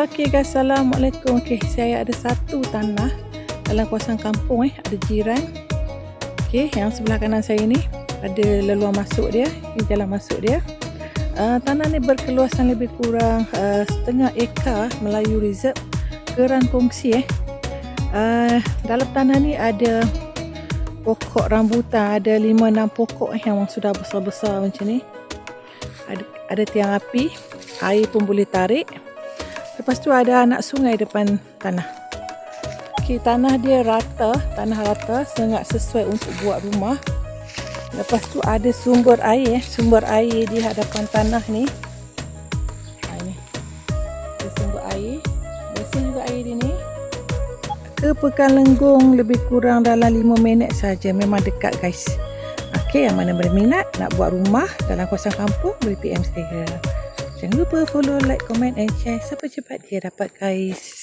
Okey guys, Assalamualaikum. Okey, saya ada satu tanah dalam kawasan kampung ada jiran. Okey, yang sebelah kanan saya ni ada laluan masuk dia, ini jalan masuk dia. Tanah ni berkeluasan lebih kurang setengah ekar Melayu Reserve Keran Kongsi. Dalam tanah ni ada pokok rambutan, ada 5-6 pokok yang sudah besar-besar macam ni. Ada tiang api, air pun boleh tarik. Lepas tu ada anak sungai depan tanah. Okey, tanah dia rata, sangat sesuai untuk buat rumah. Lepas tu ada sumber air di hadapan tanah ni. Ni. Ada sumber air. Bersih juga air dia ni. Ke Pekan Lenggong lebih kurang dalam 5 minit saja. Memang dekat guys. Okey, yang mana berminat nak buat rumah dalam kawasan kampung boleh PM saya. Jangan lupa follow, like, comment and share. Siapa cepat dia dapat guys.